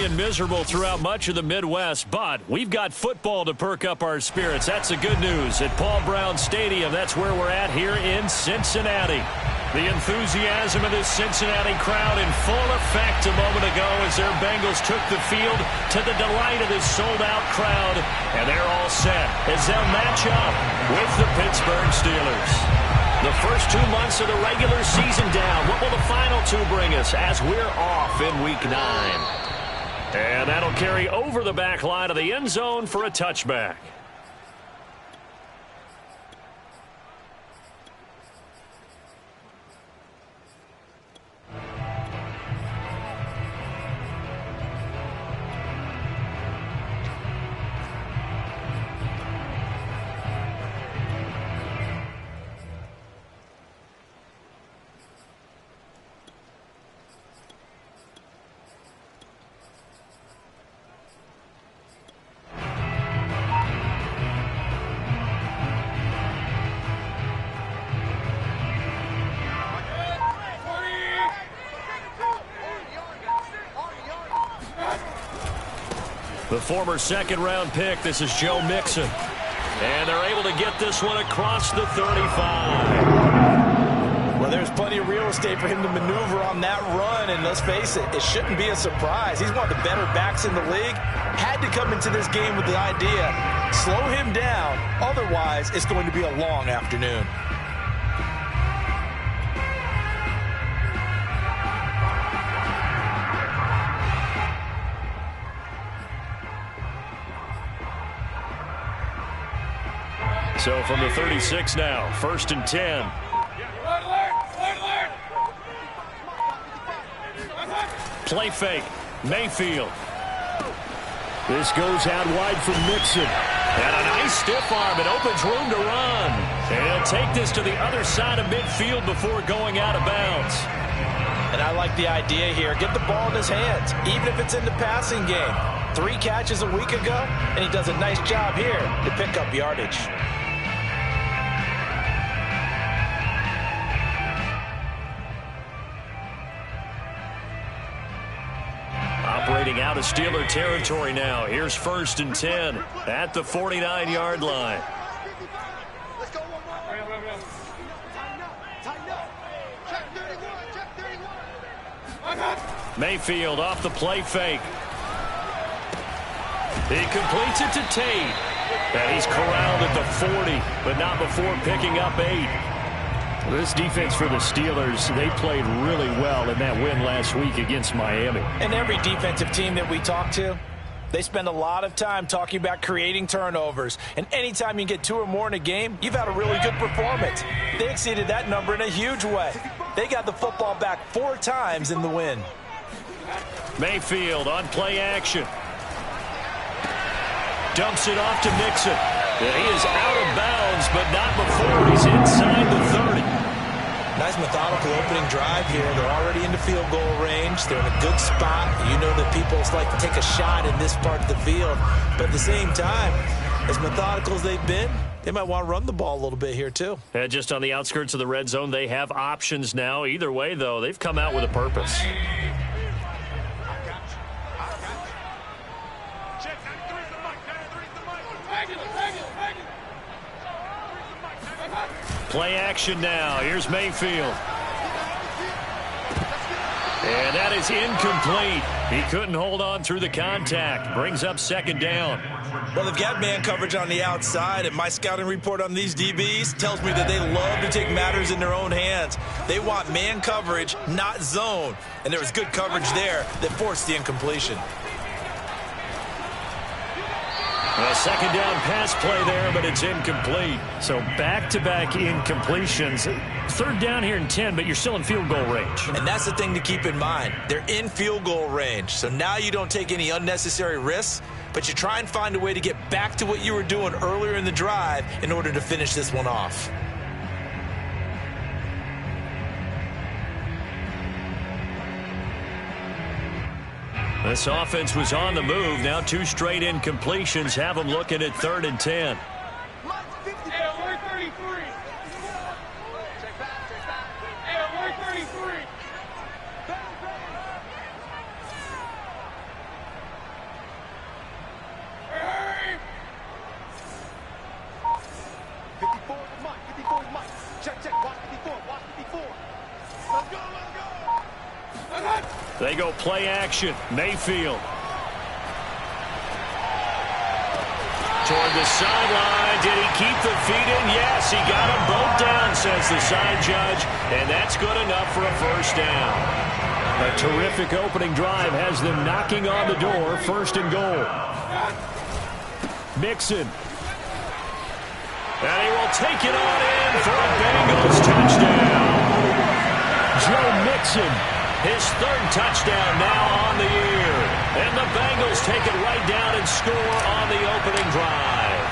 gray and miserable throughout much of the Midwest, but we've got football to perk up our spirits. That's the good news. At Paul Brown Stadium, that's where we're at here in Cincinnati. The enthusiasm of this Cincinnati crowd in full effect a moment ago as their Bengals took the field to the delight of this sold-out crowd. And they're all set as they'll match up with the Pittsburgh Steelers. The first 2 months of the regular season down. What will the final 2 bring us as we're off in Week 9? And that'll carry over the back line of the end zone for a touchback. The former second-round pick, this is Joe Mixon. And they're able to get this one across the 35. Well, there's plenty of real estate for him to maneuver on that run, and let's face it, it shouldn't be a surprise. He's one of the better backs in the league. Had to come into this game with the idea, slow him down, otherwise it's going to be a long afternoon. So from the 36 now, 1st and 10. Play fake, Mayfield. This goes out wide for Mixon. And a nice stiff arm. It opens room to run. And he'll take this to the other side of midfield before going out of bounds. And I like the idea here. Get the ball in his hands, even if it's in the passing game. 3 catches a week ago, and he does a nice job here to pick up yardage. Operating out of Steeler territory now. Here's 1st and 10 at the 49-yard line. Mayfield off the play fake. He completes it to Tate. And he's corralled at the 40, but not before picking up 8. This defense for the Steelers, they played really well in that win last week against Miami. And every defensive team that we talk to, they spend a lot of time talking about creating turnovers. And anytime you get 2 or more in a game, you've had a really good performance. They exceeded that number in a huge way. They got the football back 4 times in the win. Mayfield on play action. Dumps it off to Mixon. He is out of bounds, but not before he's inside the 30. Nice methodical opening drive here. They're already into field goal range. They're in a good spot. You know that people like to take a shot in this part of the field. But at the same time, as methodical as they've been, they might want to run the ball a little bit here too. Just on the outskirts of the red zone, they have options now. Either way, though, they've come out with a purpose. Play action now. Here's Mayfield. And that is incomplete. He couldn't hold on through the contact. Brings up 2nd down. Well, they've got man coverage on the outside, and my scouting report on these DBs tells me that they love to take matters in their own hands. They want man coverage, not zone. And there was good coverage there that forced the incompletion. A 2nd down pass play there, but it's incomplete. So back-to-back incompletions. 3rd down here and 10, but you're still in field goal range. And that's the thing to keep in mind. They're in field goal range. So now you don't take any unnecessary risks, but you try and find a way to get back to what you were doing earlier in the drive in order to finish this one off. This offense was on the move. Now 2 straight incompletions have them looking at 3rd and 10. They go play action. Mayfield. Toward the sideline. Did he keep the feet in? Yes, he got them both down, says the side judge. And that's good enough for a first down. A terrific opening drive has them knocking on the door. First and goal. Mixon. And he will take it on in for a Bengals touchdown. Joe Mixon, his third touchdown now on the year. And the Bengals take it right down and score on the opening drive.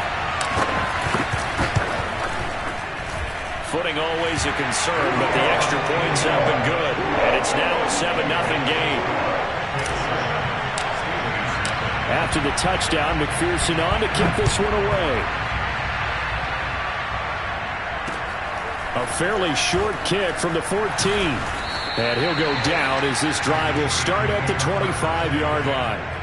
Footing always a concern, but the extra points have been good. And it's now a 7-0 game. After the touchdown, McPherson on to kick this one away. A fairly short kick from the 14. And he'll go down as this drive will start at the 25-yard line.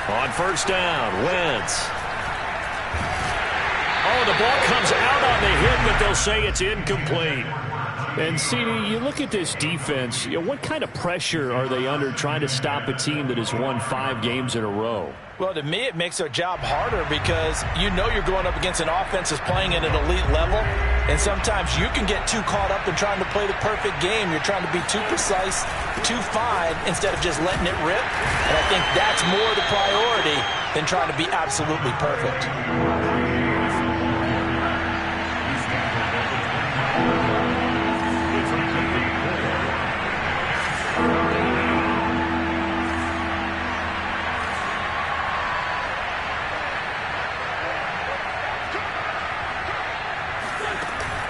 On first down, Wentz. Oh, the ball comes out on the hit, but they'll say it's incomplete. And, CD, you look at this defense, what kind of pressure are they under trying to stop a team that has won 5 games in a row? Well, to me, it makes their job harder because you know you're going up against an offense that's playing at an elite level, and sometimes you can get too caught up in trying to play the perfect game. You're trying to be too precise, too fine, instead of just letting it rip. And I think that's more the priority than trying to be absolutely perfect.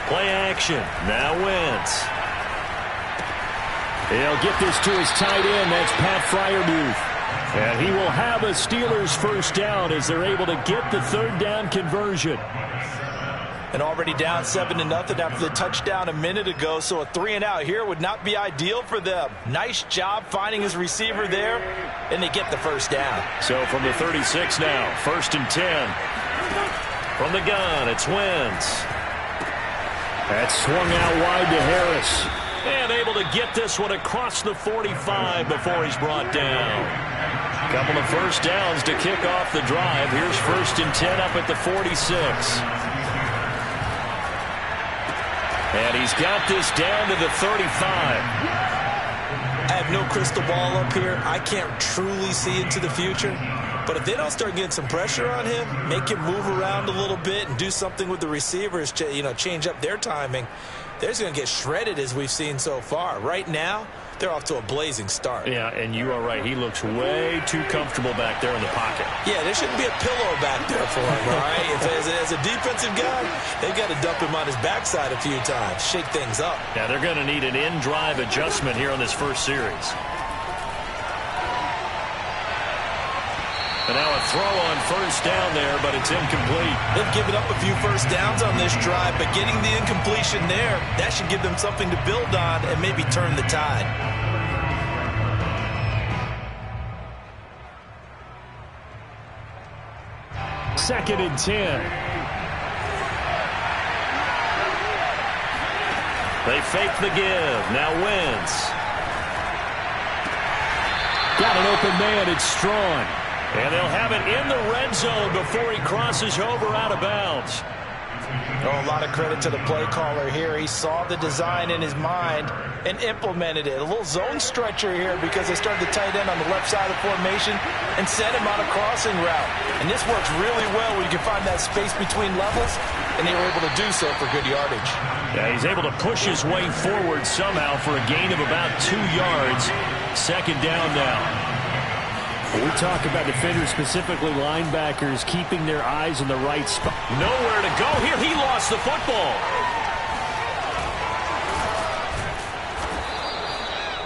Play action. Now Wentz. He'll get this to his tight end. That's Pat Freiermuth. And he will have a Steelers first down as they're able to get the third down conversion. And already down 7-0 after the touchdown a minute ago, so a 3-and-out here would not be ideal for them. Nice job finding his receiver there, and they get the first down. So from the 36 now, 1st and 10. From the gun, it's Wentz. That's swung out wide to Harris. And able to get this one across the 45 before he's brought down. Couple of first downs to kick off the drive. Here's 1st and 10 up at the 46. And he's got this down to the 35. I have no crystal ball up here. I can't truly see into the future. But if they don't start getting some pressure on him, make him move around a little bit and do something with the receivers to, change up their timing, they're just going to get shredded as we've seen so far. Right now, they're off to a blazing start. Yeah, and you are right. He looks way too comfortable back there in the pocket. Yeah, there shouldn't be a pillow back there for him, all right? As a defensive guy, they've got to dump him on his backside a few times, shake things up. Yeah, they're going to need an in-drive adjustment here on this first series. And now a throw on first down there, but it's incomplete. They've given up a few first downs on this drive, but getting the incompletion there, that should give them something to build on and maybe turn the tide. Second and 10. They fake the give. Now Wentz. Got an open man. It's Strong. And they'll have it in the red zone before he crosses over out of bounds. Oh, a lot of credit to the play caller here. He saw the design in his mind and implemented it. A little zone stretcher here because they started the tight end on the left side of the formation and sent him on a crossing route. And this works really well where you can find that space between levels, and they were able to do so for good yardage. Yeah, he's able to push his way forward somehow for a gain of about 2 yards. Second down now. We talk about defenders, specifically linebackers, keeping their eyes in the right spot. Nowhere to go here. He lost the football.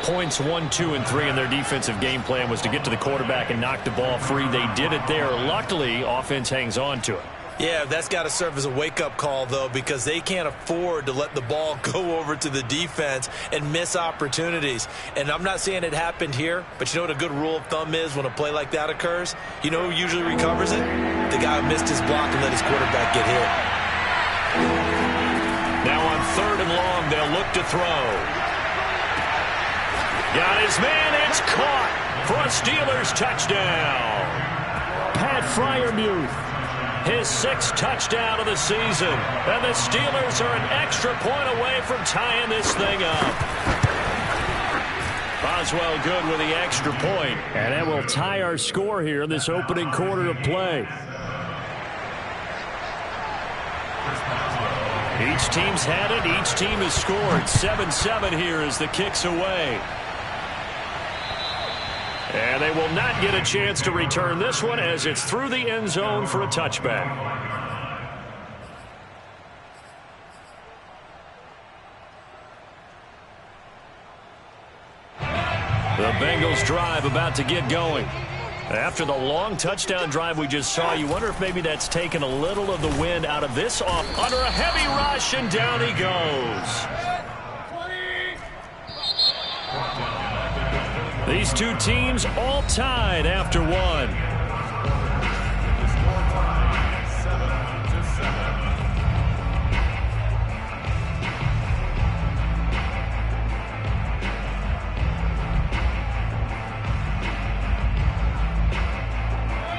points 1, 2, and 3 in their defensive game plan was to get to the quarterback and knock the ball free. They did it there. Luckily, offense hangs on to it. Yeah, that's got to serve as a wake-up call, though, because they can't afford to let the ball go over to the defense and miss opportunities. And I'm not saying it happened here, but you know what a good rule of thumb is when a play like that occurs? You know who usually recovers it? The guy who missed his block and let his quarterback get hit. Now on 3rd and long, they'll look to throw. Got his man, it's caught for a Steelers touchdown. Pat Freiermuth. His 6th touchdown of the season. And the Steelers are an extra point away from tying this thing up. Boswell good with the extra point. And that will tie our score here in this opening quarter of play. Each team's had it. Each team has scored. 7-7 here as the kick's away. And they will not get a chance to return this one as it's through the end zone for a touchback. The Bengals drive about to get going. After the long touchdown drive we just saw, you wonder if maybe that's taken a little of the wind out of this off. Under a heavy rush, and down he goes. These two teams all tied after one.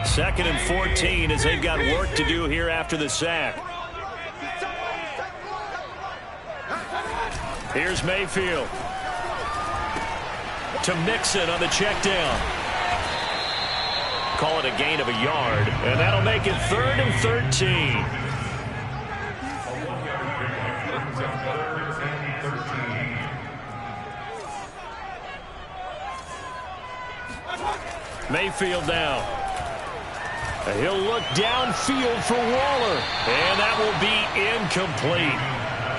Second and 14 as they've got work to do here after the sack. Here's Mayfield. To Mixon on the check down. Call it a gain of a yard, and that'll make it 3rd and 13. Mayfield now. He'll look downfield for Waller, and that will be incomplete.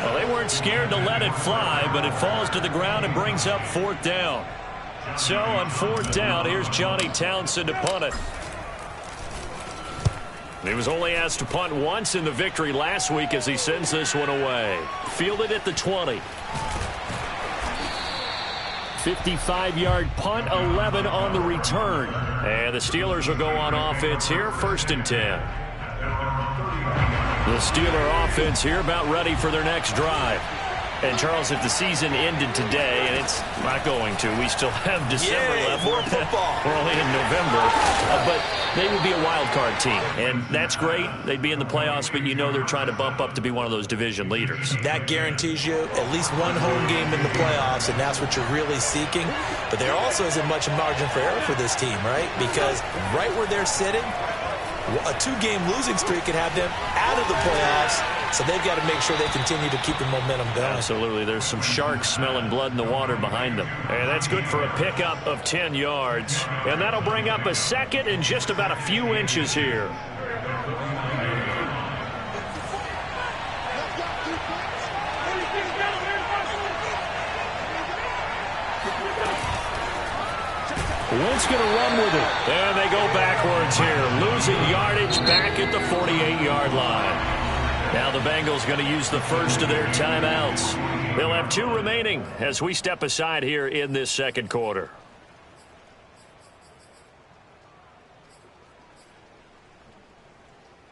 Well, they weren't scared to let it fly, but it falls to the ground and brings up 4th down. So on 4th down, here's Johnny Townsend to punt it. He was only asked to punt once in the victory last week as he sends this one away. Fielded at the 20. 55-yard punt, 11 on the return. And the Steelers will go on offense here, 1st and 10. The Steeler offense here about ready for their next drive. And, Charles, if the season ended today, and it's not going to, we still have December left. More football. We're only in November. But they would be a wild card team. And that's great. They'd be in the playoffs, but you know they're trying to bump up to be one of those division leaders. That guarantees you at least one home game in the playoffs, and that's what you're really seeking. But there also isn't much margin for error for this team, right? Because right where they're sitting, a 2-game losing streak could have them out of the playoffs, so they've got to make sure they continue to keep the momentum going. Absolutely. There's some sharks smelling blood in the water behind them. And that's good for a pickup of 10 yards. And that'll bring up a 2nd and just about a few inches here. Wentz going to run with it. And they go backwards here. Losing yardage back at the 48-yard line. Now the Bengals going to use the first of their timeouts. They'll have 2 remaining as we step aside here in this 2nd quarter.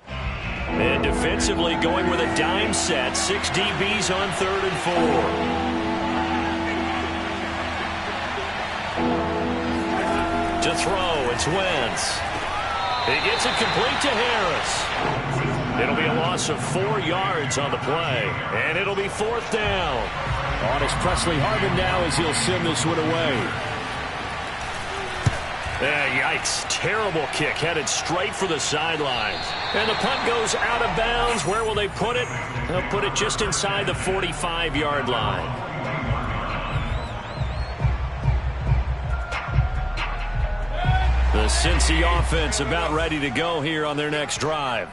And defensively going with a dime set. 6 DBs on 3rd and 4. To throw, it's Wentz. He gets it complete to Harris. It'll be a loss of 4 yards on the play, and it'll be 4th down. On is Presley Harvin now as he'll send this one away. Yikes, terrible kick, headed straight for the sidelines. And the punt goes out of bounds. Where will they put it? They'll put it just inside the 45-yard line. The Cincy offense about ready to go here on their next drive.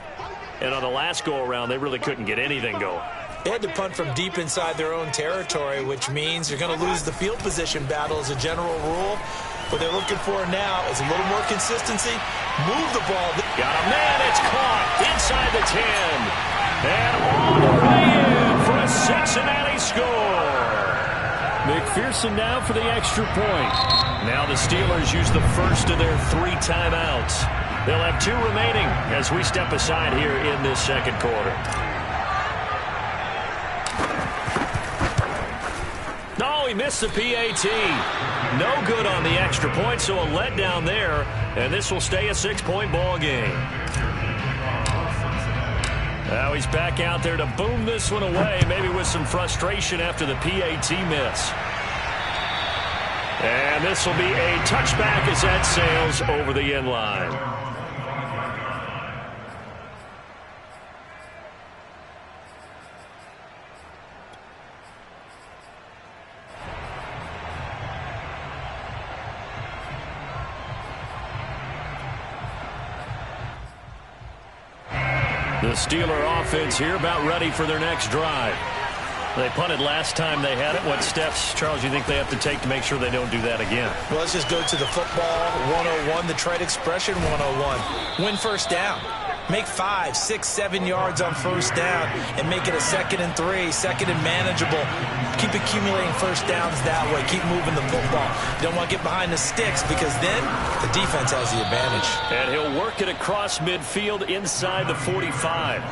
And on the last go-around, they really couldn't get anything going. They had to punt from deep inside their own territory, which means you're going to lose the field position battle as a general rule. What they're looking for now is a little more consistency. Move the ball. Got a man. It's caught inside the 10. And all the way in for a Cincinnati score. McPherson now for the extra point. Now the Steelers use the first of their 3 timeouts. They'll have 2 remaining as we step aside here in this second quarter. No, he missed the PAT. No good on the extra point, so a letdown there, and this will stay a 6-point ball game. Now he's back out there to boom this one away, maybe with some frustration after the PAT miss. And this will be a touchback as that sails over the end line. The Steeler offense here about ready for their next drive. They punted last time they had it. What steps, Charles, you think they have to take to make sure they don't do that again? Well, let's just go to the football 101, the trade expression 101. Win first down. Make 5, 6, 7 yards on first down and make it a 2nd and 3, 2nd and manageable. Keep accumulating first downs that way. Keep moving the football. You don't want to get behind the sticks because then the defense has the advantage. And he'll work it across midfield inside the 45.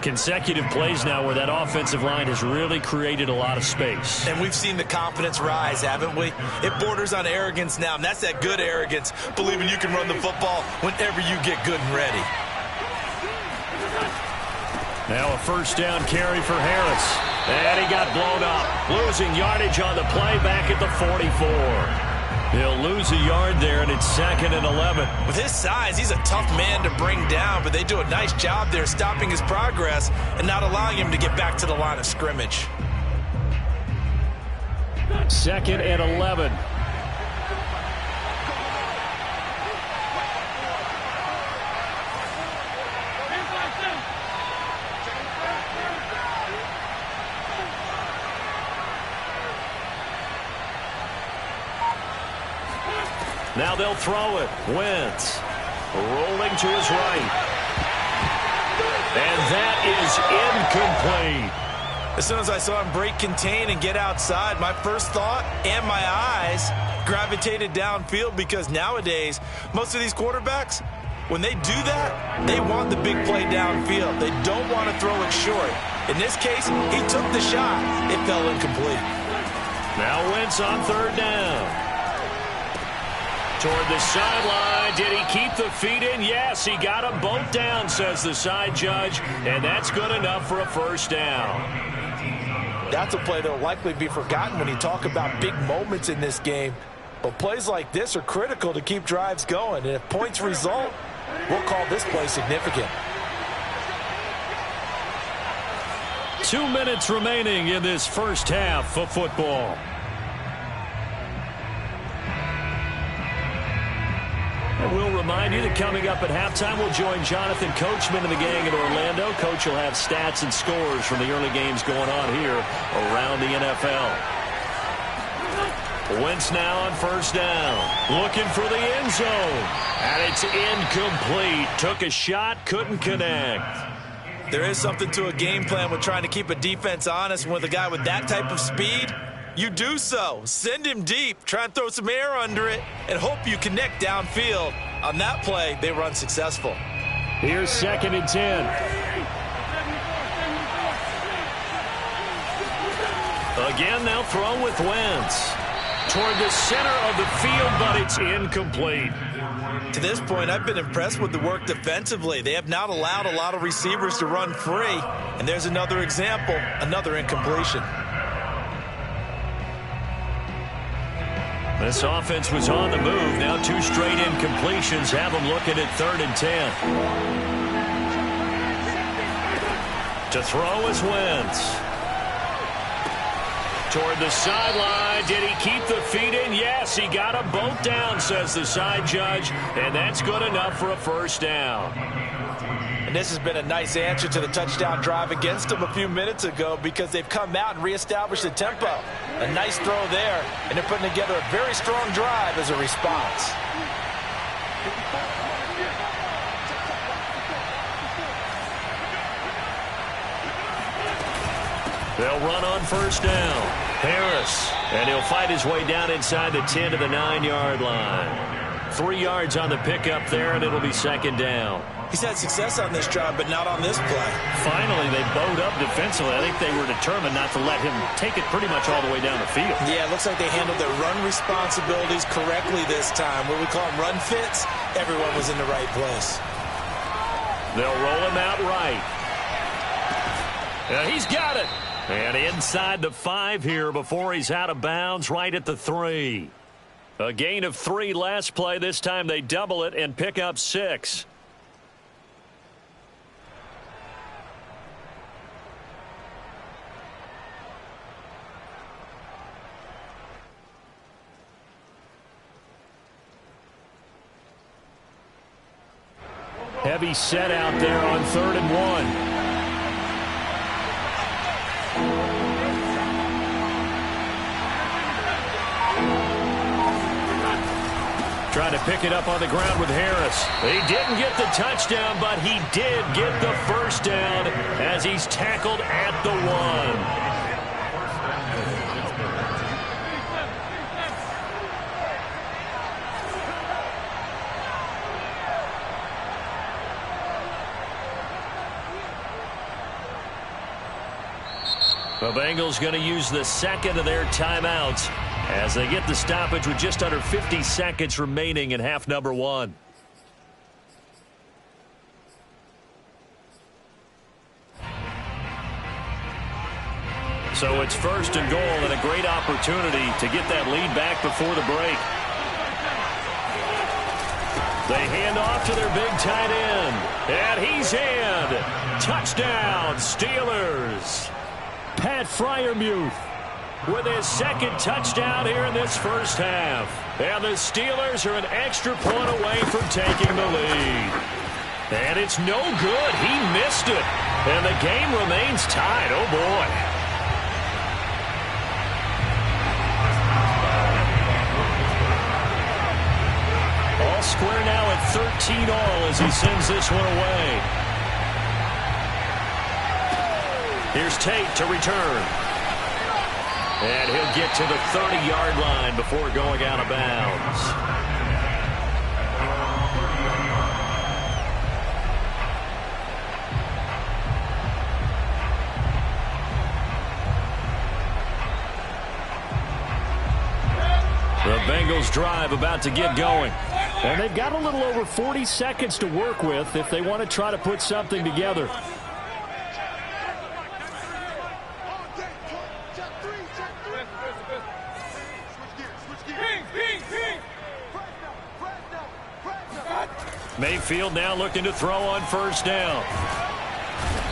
Consecutive plays now where that offensive line has really created a lot of space. And we've seen the confidence rise, haven't we? It borders on arrogance now, and that's that good arrogance, believing you can run the football whenever you get good and ready. Now a first down carry for Harris. And he got blown up. Losing yardage on the play back at the 44. He'll lose a yard there, and it's 2nd and 11. With his size, he's a tough man to bring down, but they do a nice job there stopping his progress and not allowing him to get back to the line of scrimmage. 2nd and 11. Now they'll throw it. Wentz rolling to his right. And that is incomplete. As soon as I saw him break contain and get outside, my first thought and my eyes gravitated downfield because nowadays, most of these quarterbacks, when they do that, they want the big play downfield. They don't want to throw it short. In this case, he took the shot. It fell incomplete. Now Wentz on 3rd down. Toward the sideline. Did he keep the feet in? Yes, he got them both down, says the side judge, and that's good enough for a first down. That's a play that will likely be forgotten when you talk about big moments in this game. But plays like this are critical to keep drives going, and if points result, we'll call this play significant. 2 minutes remaining in this first half of football. And we'll remind you that coming up at halftime, we'll join Jonathan Coachman and the gang in Orlando. Coach will have stats and scores from the early games going on here around the NFL. Wentz now on first down. Looking for the end zone. And it's incomplete. Took a shot, couldn't connect. There is something to a game plan with trying to keep a defense honest. With a guy with that type of speed, you do so. Send him deep. Try and throw some air under it and hope you connect downfield. On that play, they were unsuccessful. Here's 2nd and 10. Again, they'll throw with Wentz. Toward the center of the field, but it's incomplete. To this point, I've been impressed with the work defensively. They have not allowed a lot of receivers to run free. And there's another example, another incompletion. This offense was on the move. Now 2 straight incompletions have them looking at 3rd and 10. To throw is Wentz. Toward the sideline. Did he keep the feet in? Yes, he got them both down, says the side judge. And that's good enough for a first down. And this has been a nice answer to the touchdown drive against them a few minutes ago because they've come out and reestablished the tempo. A nice throw there, and they're putting together a very strong drive as a response. They'll run on first down. Harris. And he'll fight his way down inside the 10 to the 9-yard line. 3 yards on the pickup there, and it'll be second down. He's had success on this drive, but not on this play. Finally, they bowed up defensively. I think they were determined not to let him take it pretty much all the way down the field. Yeah, it looks like they handled their run responsibilities correctly this time. What we call them run fits, everyone was in the right place. They'll roll him out right. He's got it. And inside the 5 here before he's out of bounds right at the 3. A gain of 3 last play. This time they double it and pick up 6. Heavy set out there on 3rd and 1. Trying to pick it up on the ground with Harris. He didn't get the touchdown, but he did get the first down as he's tackled at the 1. The Bengals going to use the second of their timeouts as they get the stoppage with just under 50 seconds remaining in half number 1. So it's 1st and goal and a great opportunity to get that lead back before the break. They hand off to their big tight end. And he's in. Touchdown, Steelers. Pat Freiermuth with his second touchdown here in this first half. And the Steelers are an extra point away from taking the lead. And it's no good. He missed it. And the game remains tied. Oh, boy. All square now at 13 all as he sends this one away. Here's Tate to return. And he'll get to the 30-yard line before going out of bounds. The Bengals drive about to get going. And they've got a little over 40 seconds to work with if they want to try to put something together. Mayfield now looking to throw on first down.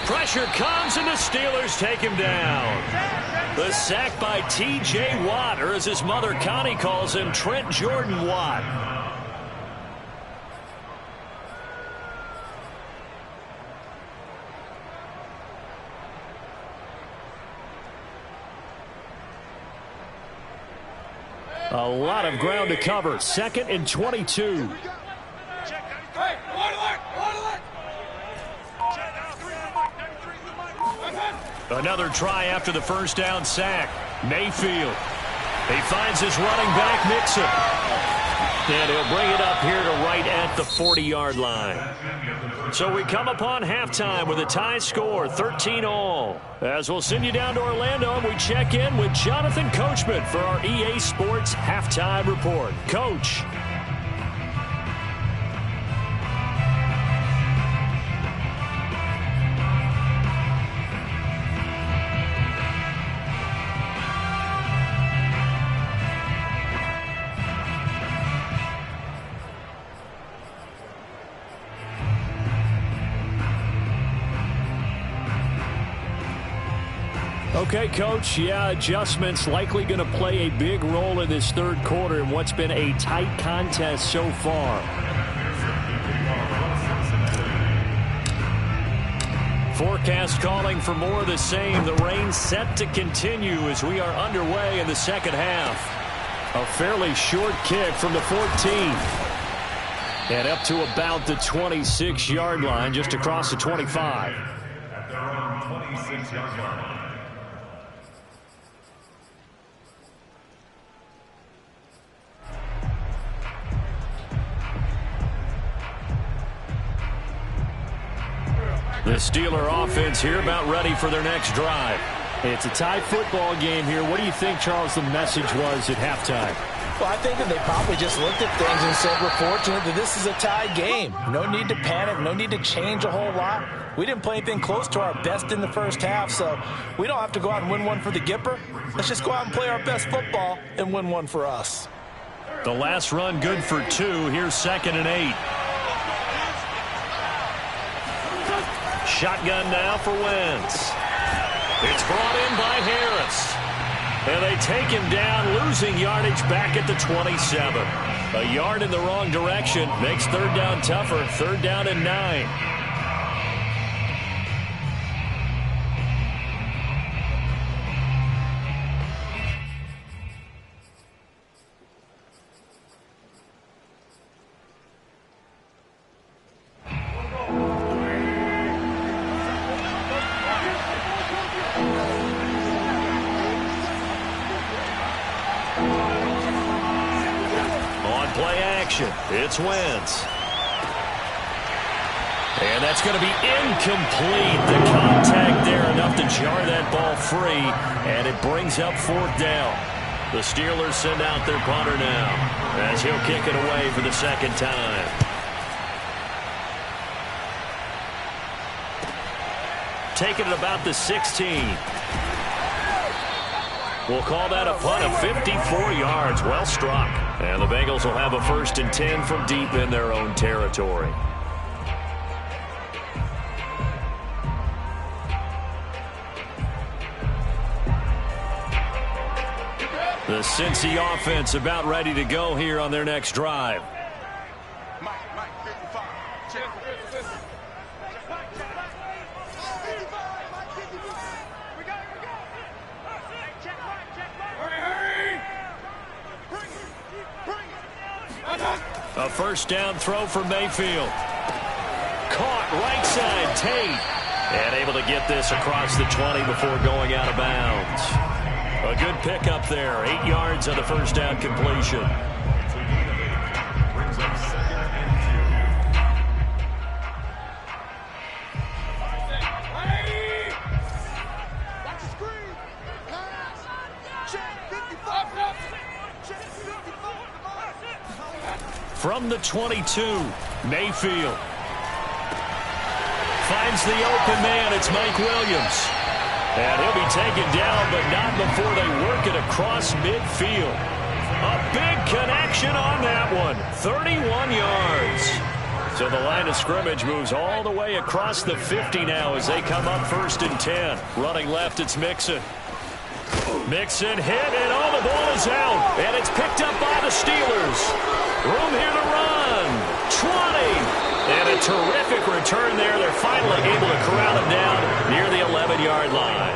Pressure comes and the Steelers take him down. The sack by T.J. Watt, or as his mother Connie calls him, Trent Jordan Watt. A lot of ground to cover. 2nd and 22. Another try after the first down sack. Mayfield. He finds his running back, Mixon. And he'll bring it up here to right at the 40-yard line. So we come upon halftime with a tie score, 13 all. As we'll send you down to Orlando, and we check in with Jonathan Coachman for our EA Sports Halftime Report. Coach. Okay, Coach, yeah, adjustments likely going to play a big role in this third quarter in what's been a tight contest so far. Forecast calling for more of the same. The rain set to continue as we are underway in the second half. A fairly short kick from the 14. And up to about the 26-yard line, just across the 25. At their own 26-yard line. The Steeler offense here about ready for their next drive. It's a tie football game here. What do you think, Charles, the message was at halftime? Well, I think that they probably just looked at things and said, we're fortunate that this is a tie game. No need to panic, no need to change a whole lot. We didn't play anything close to our best in the first half, so we don't have to go out and win one for the Gipper. Let's just go out and play our best football and win one for us. The last run good for 2. Here's 2nd and 8. Shotgun now for Wentz. It's brought in by Harris. And they take him down, losing yardage back at the 27. A yard in the wrong direction makes third down tougher. 3rd down and 9. It's Wentz. And that's going to be incomplete. The contact there enough to jar that ball free, and it brings up 4th down. The Steelers send out their punter now as he'll kick it away for the 2nd time. Taking it about the 16. We'll call that a punt of 54 yards. Well struck. And the Bengals will have a 1st and 10 from deep in their own territory. The Cincy offense about ready to go here on their next drive. A 1st down throw for Mayfield. Caught right side, Tate. And able to get this across the 20 before going out of bounds. A good pickup there. 8 yards on the 1st down completion. Brings up 2nd and 2. From the 22, Mayfield. Finds the open man. It's Mike Williams. And he'll be taken down, but not before they work it across midfield. A big connection on that one. 31 yards. So the line of scrimmage moves all the way across the 50 now as they come up 1st and 10. Running left, it's Mixon. Mixon hit, and the ball is out. And it's picked up by the Steelers. Room here to run. 20. And a terrific return there. They're finally able to corral him down near the 11-yard line.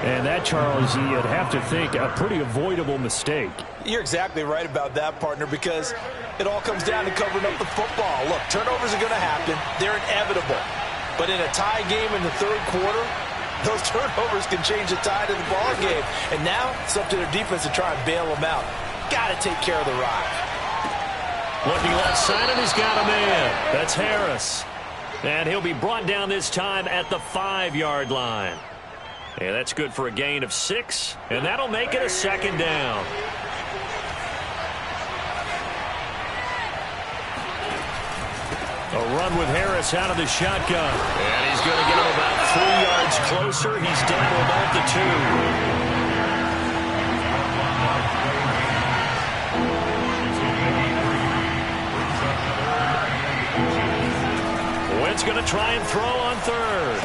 And that, Charles, you'd have to think a pretty avoidable mistake. You're exactly right about that, partner, because it all comes down to covering up the football. Look, turnovers are going to happen. They're inevitable. But in a tie game in the 3rd quarter, those turnovers can change the tide of the ball game. And now it's up to their defense to try and bail them out. Got to take care of the rock. Looking left side, and he's got a man. That's Harris. And he'll be brought down this time at the 5-yard line. And that's good for a gain of 6. And that'll make it a 2nd down. A run with Harris out of the shotgun. And he's going to get him about 3 yards closer. He's down to about the 2. It's going to try and throw on 3rd.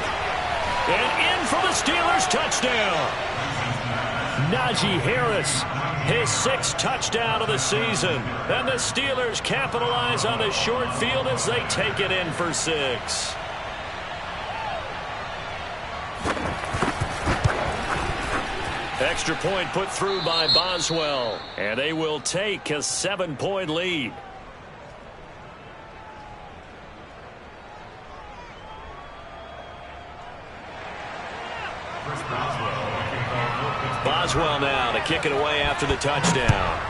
And in for the Steelers touchdown. Najee Harris, his 6th touchdown of the season. And the Steelers capitalize on the short field as they take it in for 6. extra point put through by Boswell. And they will take a 7-point lead. Boswell now to kick it away after the touchdown.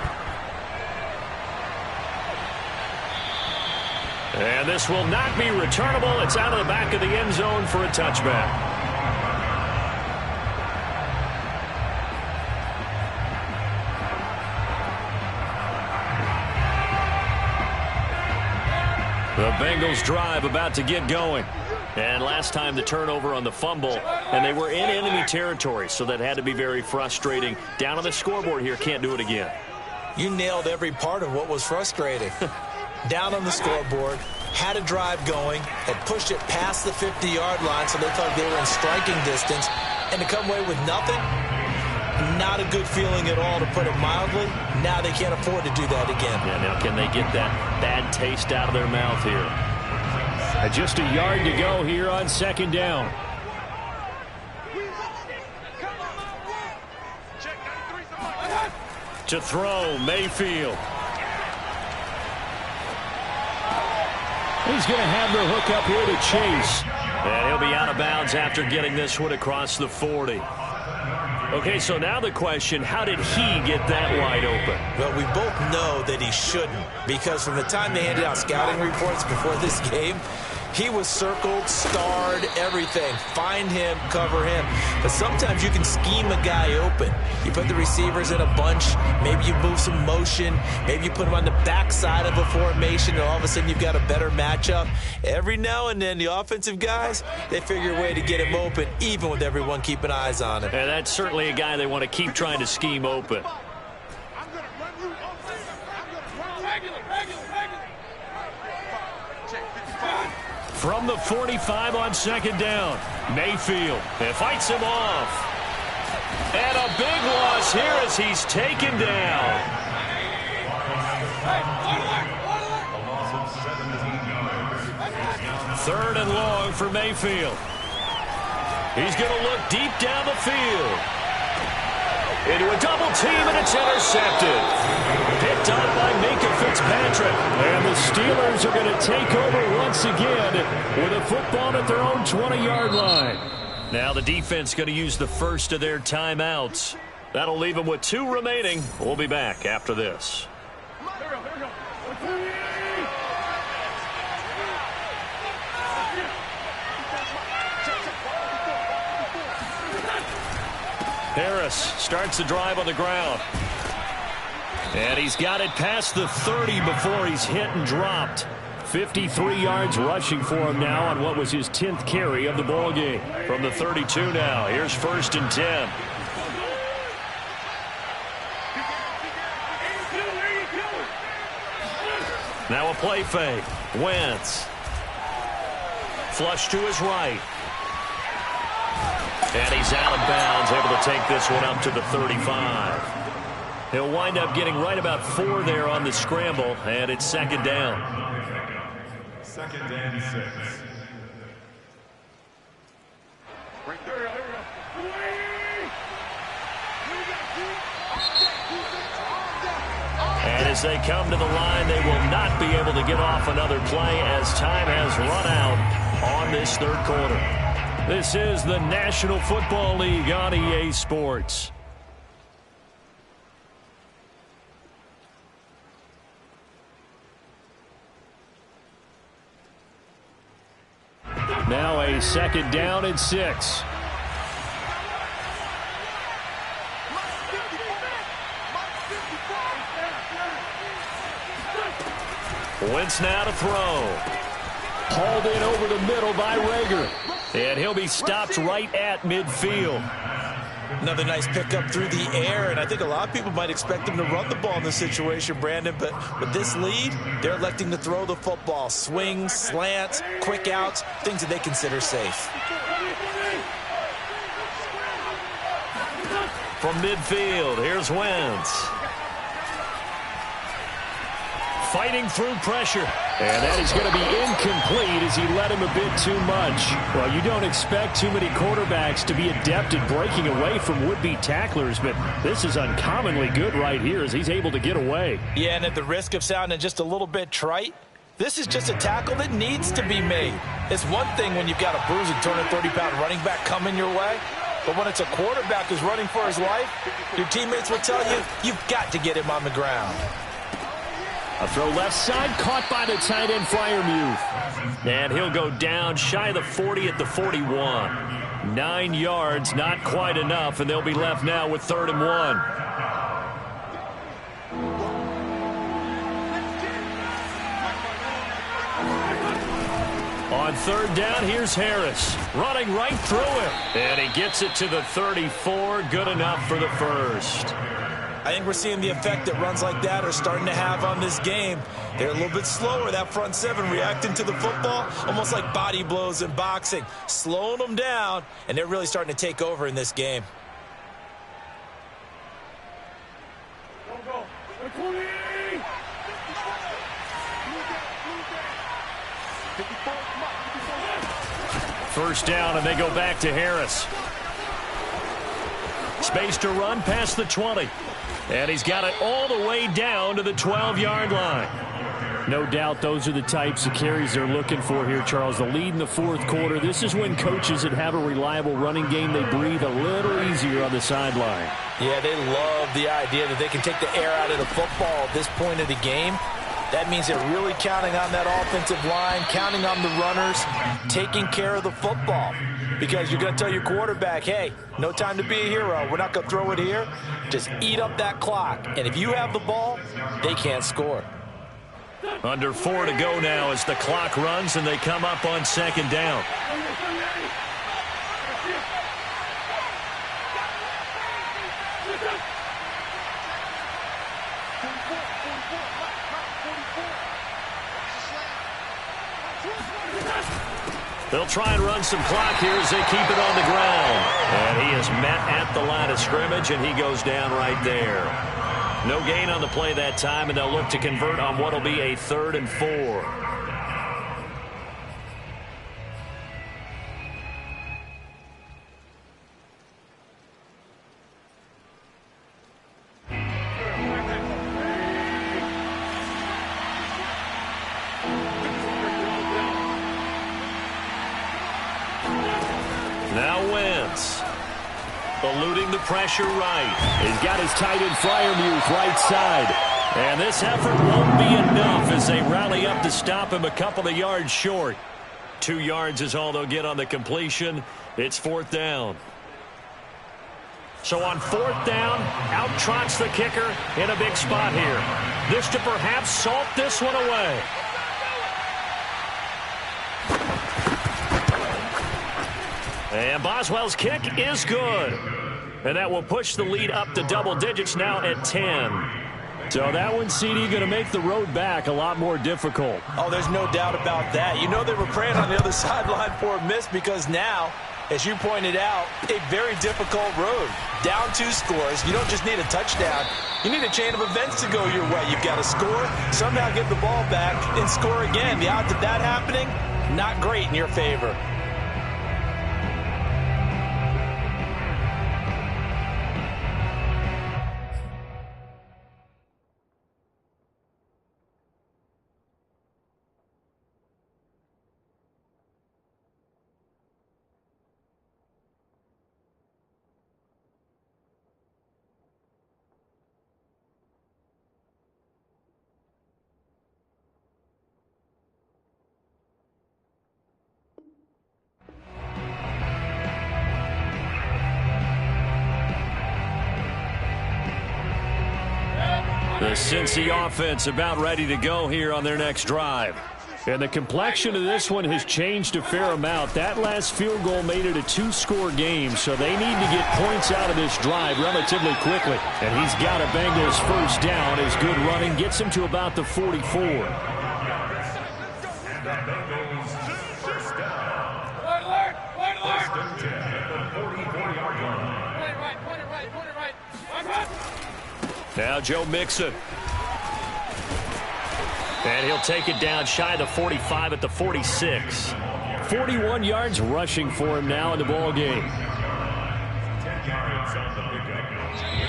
And this will not be returnable. It's out of the back of the end zone for a touchback. The Bengals drive about to get going. And last time the turnover on the fumble, and they were in enemy territory, so that had to be very frustrating. Down on the scoreboard here, can't do it again. You nailed every part of what was frustrating. Down on the scoreboard, had a drive going, had pushed it past the 50-yard line, so they thought they were in striking distance, and to come away with nothing, not a good feeling at all, to put it mildly. Now they can't afford to do that again. Yeah, now can they get that bad taste out of their mouth here? Just a yard to go here on second down. To throw, Mayfield. He's going to have the hook up here to Chase. And he'll be out of bounds after getting this one across the 40. Okay, so now the question, how did he get that wide open? Well, we both know that he shouldn't, because from the time they handed out scouting reports before this game, he was circled, starred, everything. Find him, cover him. But sometimes you can scheme a guy open. You put the receivers in a bunch. Maybe you move some motion. Maybe you put them on the backside of a formation, and all of a sudden you've got a better matchup. Every now and then, the offensive guys, they figure a way to get him open, even with everyone keeping eyes on him. And that's certainly a guy they want to keep trying to scheme open. From the 45 on second down, Mayfield fights him off. And a big loss here as he's taken down. Third and long for Mayfield. He's going to look deep down the field. Into a double team, and it's intercepted. Picked up by Minkah Fitzpatrick. And the Steelers are going to take over once again with a football at their own 20-yard line. Now the defense going to use the first of their timeouts. That'll leave them with 2 remaining. We'll be back after this. Harris starts the drive on the ground. And he's got it past the 30 before he's hit and dropped. 53 yards rushing for him now on what was his 10th carry of the ball game. From the 32 now, here's 1st and 10. Now a play fake. Wentz. Flush to his right. And he's out of bounds, able to take this one up to the 35. He'll wind up getting right about 4 there on the scramble, and it's second down. 2nd and 6. And as they come to the line, they will not be able to get off another play as time has run out on this 3rd quarter. This is the National Football League on EA Sports. Now a 2nd down and 6. Wentz now to throw. Hauled in over the middle by Rager. And he'll be stopped right at midfield. Another nice pickup through the air, and I think a lot of people might expect them to run the ball in this situation, Brandon, but with this lead, they're electing to throw the football. Swings, slants, quick outs, things that they consider safe. From midfield, here's Wentz. fighting through pressure. And that is going to be incomplete as he let him a bit too much. Well, you don't expect too many quarterbacks to be adept at breaking away from would-be tacklers, but this is uncommonly good right here as he's able to get away. Yeah, and at the risk of sounding just a little bit trite, this is just a tackle that needs to be made. It's one thing when you've got a bruising 230-pound running back coming your way, but when it's a quarterback who's running for his life, your teammates will tell you, you've got to get him on the ground. A throw left side, caught by the tight end, Freiermuth. And he'll go down shy of the 40 at the 41. 9 yards, not quite enough, and they'll be left now with 3rd and 1. On 3rd down, here's Harris. Running right through him. And he gets it to the 34. Good enough for the first. I think we're seeing the effect that runs like that are starting to have on this game. They're a little bit slower, that front seven, reacting to the football, almost like body blows in boxing, slowing them down, and they're really starting to take over in this game. First down, and they go back to Harris. Space to run past the 20. And he's got it all the way down to the 12-yard line. No doubt those are the types of carries they're looking for here, Charles. The lead in the 4th quarter. This is when coaches that have a reliable running game, they breathe a little easier on the sideline. Yeah, they love the idea that they can take the air out of the football at this point of the game. That means they're really counting on that offensive line, counting on the runners, taking care of the football. Because you're going to tell your quarterback, hey, no time to be a hero. We're not going to throw it here. Just eat up that clock. And if you have the ball, they can't score. Under 4 to go now as the clock runs and they come up on 2nd down. They'll try and run some clock here as they keep it on the ground. And he is met at the line of scrimmage, and he goes down right there. No gain on the play that time, and they'll look to convert on what will be a 3rd and 4. Now Wentz, eluding the pressure right. He's got his tight end Freiermuth right side. And this effort won't be enough as they rally up to stop him a couple of yards short. 2 yards is all they'll get on the completion. It's 4th down. So on 4th down, out trots the kicker in a big spot here. This to perhaps salt this one away. And Boswell's kick is good. And that will push the lead up to double digits now at 10. So that one, CD, going to make the road back a lot more difficult. Oh, there's no doubt about that. You know they were praying on the other sideline for a miss because now, as you pointed out, a very difficult road. Down 2 scores. You don't just need a touchdown. You need a chain of events to go your way. You've got to score, somehow get the ball back, and score again. The odds of that happening, not great in your favor. The Cincy offense about ready to go here on their next drive. And the complexion of this one has changed a fair amount. That last field goal made it a 2-score game, so they need to get points out of this drive relatively quickly. And he's got a Bengals first down. His good running gets him to about the 44. Now Joe Mixon. And he'll take it down shy of the 45 at the 46. 41 yards rushing for him now in the ball game.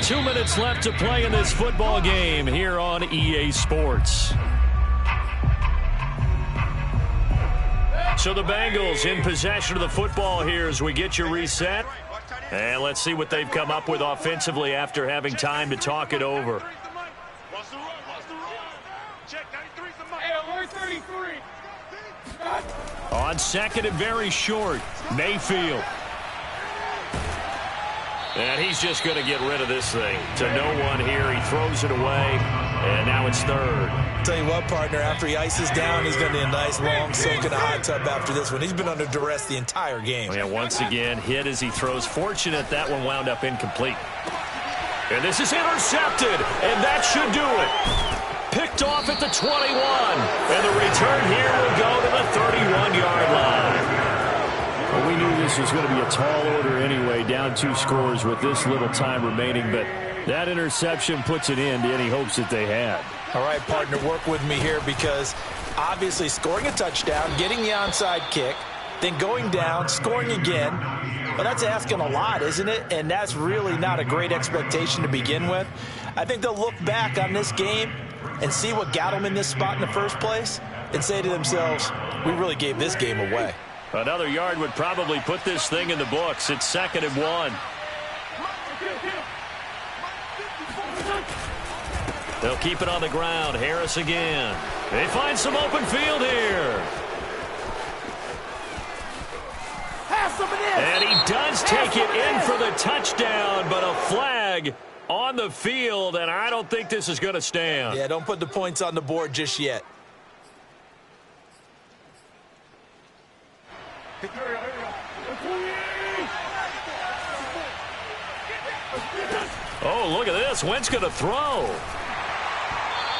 2 minutes left to play in this football game here on EA Sports. So the Bengals in possession of the football here as we get you reset. And let's see what they've come up with offensively after having time to talk it over. On second and very short, Mayfield. And he's just going to get rid of this thing to no one here. He throws it away, and now it's third. Tell you what, partner, after he ices down, he's going to need a nice long soak in a hot tub after this one. He's been under duress the entire game. And once again, hit as he throws. Fortunate that one wound up incomplete. And this is intercepted, and that should do it. Picked off at the 21. And the return here will go to the 31-yard line. Well, we knew this was going to be a tall order anyway, down 2 scores with this little time remaining, but that interception puts an end to any hopes that they had. All right, partner, work with me here because obviously scoring a touchdown, getting the onside kick, then going down, scoring again, well, that's asking a lot, isn't it? And that's really not a great expectation to begin with. I think they'll look back on this game and see what got them in this spot in the first place and say to themselves, we really gave this game away. Another yard would probably put this thing in the books. It's 2nd and 1. They'll keep it on the ground. Harris again. They find some open field here. And he does take it in for the touchdown, but a flag on the field, and I don't think this is going to stand. Yeah, don't put the points on the board just yet. Oh, look at this. Wentz going to throw.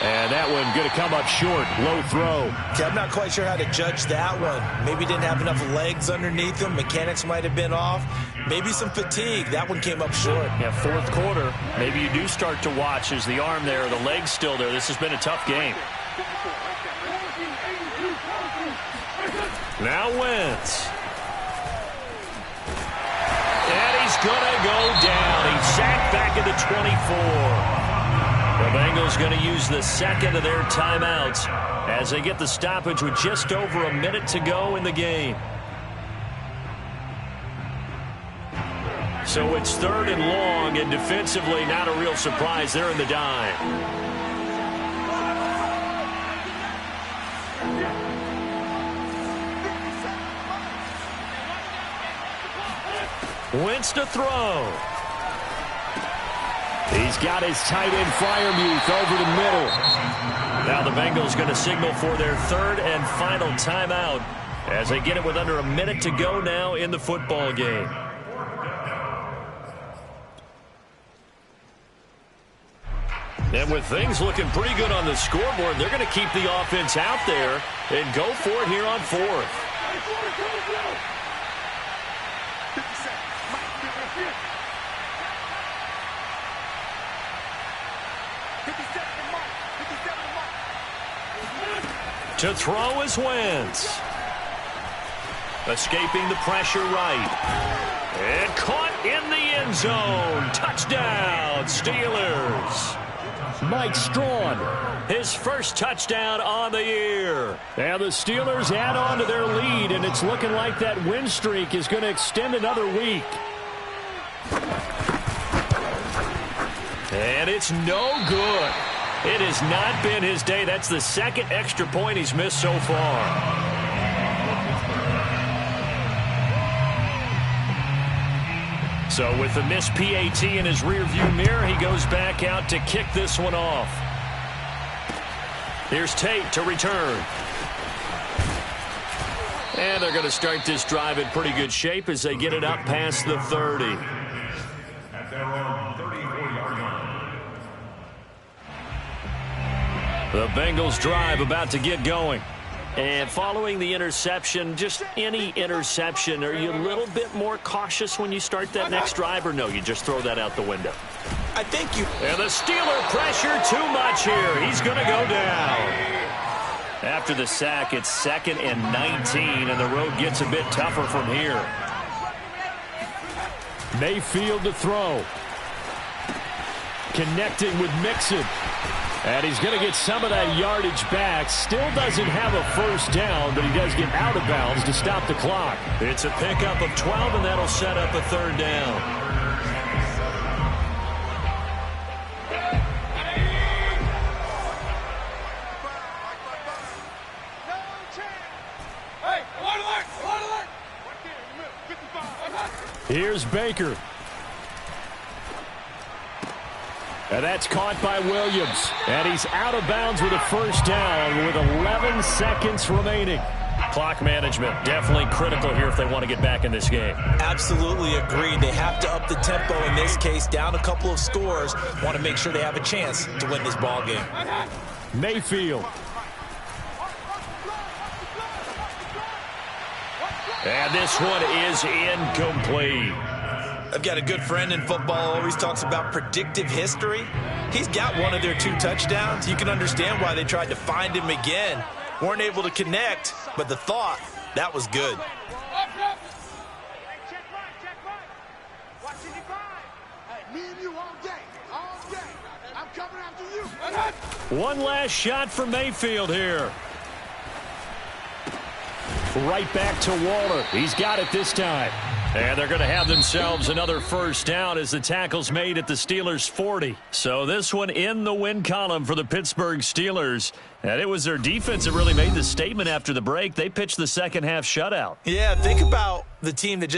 And that one going to come up short. Low throw. Okay, I'm not quite sure how to judge that one. Maybe didn't have enough legs underneath him. Mechanics might have been off. Maybe some fatigue. That one came up short. Yeah, 4th quarter. Maybe you do start to watch as the arm there, the leg's still there. This has been a tough game. Now Wentz. And he's going to go down. He's sacked back at the 24. The Bengals going to use the second of their timeouts as they get the stoppage with just over a minute to go in the game. So it's 3rd and long, and defensively not a real surprise. They're in the dime. Wentz to throw. He's got his tight end Freiermuth over the middle. Now the Bengals going to signal for their 3rd and final timeout as they get it with under a minute to go now in the football game. And with things looking pretty good on the scoreboard, they're going to keep the offense out there and go for it here on 4th. To throw is Wentz. Escaping the pressure right. And caught in the end zone. Touchdown, Steelers. Mike Strawn. His first touchdown on the year. And the Steelers add on to their lead, and it's looking like that win streak is going to extend another week. And it's no good. It has not been his day. That's the 2nd extra point he's missed so far. So with the missed PAT in his rearview mirror, he goes back out to kick this one off. Here's Tate to return. And they're going to start this drive in pretty good shape as they get it up past the 30. At their own 34-yard line. The Bengals drive about to get going. And following the interception, just any interception, are you a little bit more cautious when you start that next drive, or no, you just throw that out the window? I think you... And the Steeler pressure too much here. He's going to go down. After the sack, it's 2nd and 19, and the road gets a bit tougher from here. Mayfield to throw. Connecting with Mixon. And he's going to get some of that yardage back. Still doesn't have a first down, but he does get out of bounds to stop the clock. It's a pickup of 12, and that'll set up a 3rd down. Here's Baker. And that's caught by Williams. And he's out of bounds with a first down with 11 seconds remaining. Clock management definitely critical here if they want to get back in this game. Absolutely agreed. They have to up the tempo in this case, down a couple of scores. Want to make sure they have a chance to win this ball game. Mayfield. And this one is incomplete. I've got a good friend in football, always talks about predictive history. He's got one of their 2 touchdowns. You can understand why they tried to find him again. Weren't able to connect, but the thought, that was good. One last shot for Mayfield here. Right back to Waller. He's got it this time. And they're going to have themselves another first down as the tackle's made at the Steelers' 40. So this one in the win column for the Pittsburgh Steelers. And it was their defense that really made the statement after the break. They pitched the second half shutout. Yeah, think about the team that just